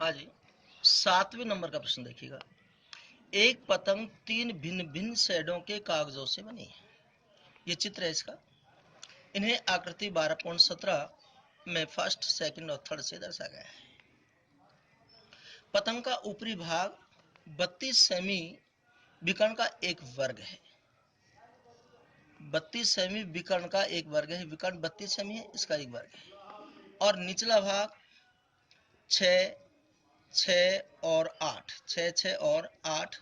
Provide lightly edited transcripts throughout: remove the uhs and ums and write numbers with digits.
हाँ जी, 7वें नंबर का प्रश्न देखिएगा। एक पतंग 3 भिन्न भिन्न शेडों के कागजों से बनी है। ये चित्र है इसका। इन्हें आकृति 12.17 में फर्स्ट, सेकंड और थर्ड से दर्शाया गया है। पतंग का ऊपरी भाग 32 सेमी विकर्ण का एक वर्ग है। 32 सेमी विकर्ण का एक वर्ग है। विकर्ण 32 सेमी है, इसका एक वर्ग है। और निचला भाग 6, 6 और 8, 6, 6 और 8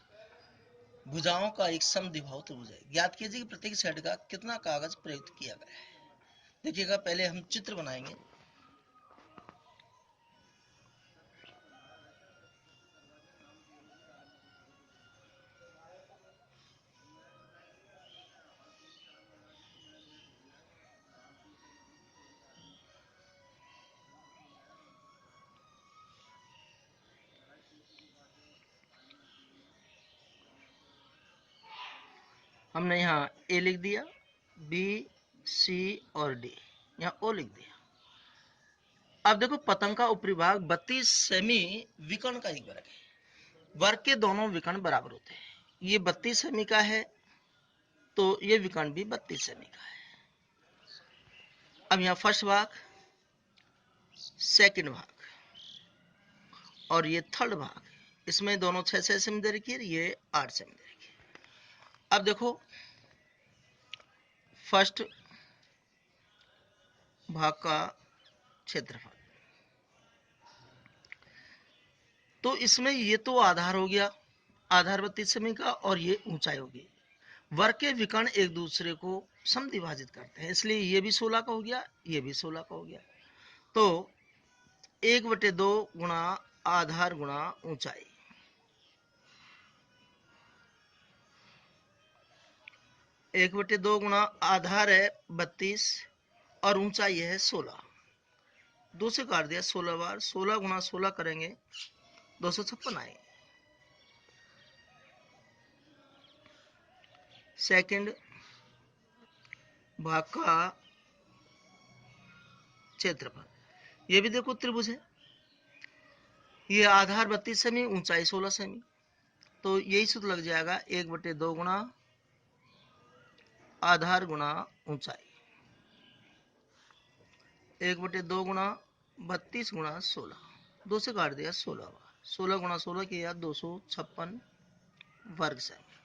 भुजाओं का एक समद्विबाहु त्रिभुज है। ज्ञात कीजिए कि प्रत्येक साइड का कितना कागज प्रयुक्त किया गया है। देखिएगा, पहले हम चित्र बनाएंगे। हमने यहाँ ए लिख दिया, बी, सी और डी, यहाँ ओ लिख दिया। अब देखो, पतंग का ऊपरी भाग 32 सेमी विकर्ण का एक वर्ग है। वर्ग के दोनों विकर्ण बराबर होते हैं। ये 32 सेमी का है, तो ये विकर्ण भी 32 सेमी का है। अब यहाँ फर्स्ट भाग, सेकंड भाग और ये थर्ड भाग, इसमें दोनों 6 सेमी दे रखी है, ये 8 सेमी दे रखी है। अब देखो, फर्स्ट भाग का क्षेत्रफल, तो इसमें ये तो आधार हो गया, आधार 32 सेमी का, और ये ऊंचाई होगी। वर्ग के विकर्ण एक दूसरे को समद्विभाजित करते हैं, इसलिए ये भी 16 का हो गया, ये भी 16 का हो गया। तो 1/2 गुणा आधार गुणा ऊंचाई, 1/2 गुणा आधार है 32 और ऊंचाई है 16। 2 से काट दिया 16 बार, 16 गुणा 16 करेंगे 256 आएंगे। सेकंड भाग का क्षेत्रफल, ये भी देखो त्रिभुज है। ये आधार 32 सेमी, ऊंचाई 16 सेमी, तो यही सूत्र लग जाएगा 1/2 गुणा आधार गुणा ऊंचाई, 1/2 गुणा 32 गुणा 16, 2 से काट दिया 16 बार, 16 गुणा 16 किया 256 वर्ग सेमी।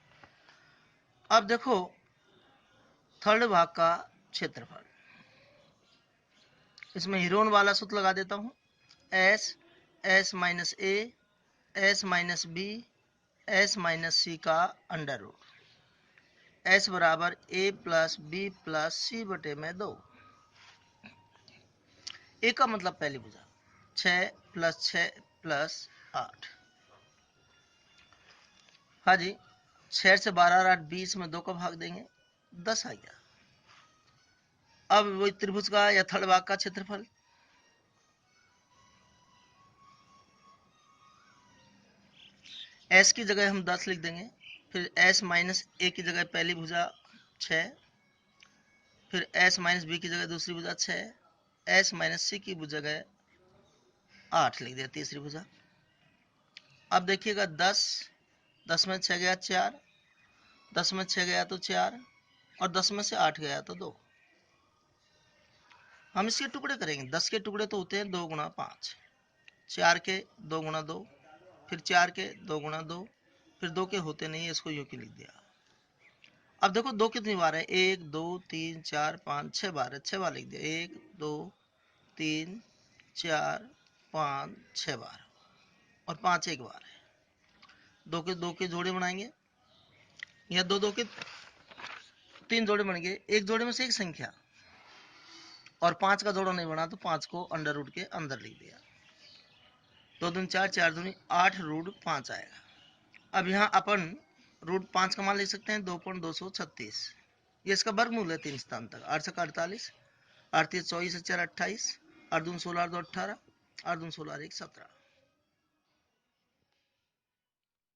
अब देखो, थर्ड भाग का क्षेत्रफल, इसमें हिरोन वाला सूत्र लगा देता हूं। S minus A, S minus B, S minus C का अंडर रूट, एस बराबर A plus B plus C बटे में 2। ए का मतलब पहली भुजा 6 + 6 + 8। हाँ जी, 6 से 12 और 8 20 में 2 का भाग देंगे, 10 आ गया। अब वही त्रिभुज का या थर्ड भाग का क्षेत्रफल, एस की जगह हम 10 लिख देंगे, फिर एस माइनस ए की जगह पहली भुजा 6, फिर एस माइनस बी की जगह दूसरी भुजा 6, एस माइनस सी की जगह 8 लिख दिया तीसरी भुजा। अब देखिएगा 10, 10 में 6 गया 4, 10 में 6 गया तो 4, और 10 में से 8 गया तो 2। हम इसके टुकड़े करेंगे। 10 के टुकड़े तो होते हैं 2 गुणा 5, 4 के 2 गुणा 2, फिर 4 के 2 गुणा 2, फिर 2 के होते नहीं है, इसको यूं की लिख दिया। अब देखो 2 कितनी बार है, 1 2 3 4 5 6 बार है, 6 बार लिख दिया, 1 2 3 4 5 6 बार, और 5 एक बार है। 2 के जोड़े बनाएंगे, या 2 के 3 जोड़े बन गए, एक जोड़े में से एक संख्या, और 5 का जोड़ा नहीं बना तो 5 को अंडर रूट के अंदर लिख दिया। 2 दूनी 4, 4 दूनी 8 रूट 5 आएगा। अब यहाँ अपन रूट 5 का मान लिख सकते हैं 2.236। ये इसका वर्गमूल है 3 स्थान तक। 8 से 48, 38 24 से 4 28, 8 दूनी 16, 8 2 18, 8 दूनी 16 1 17।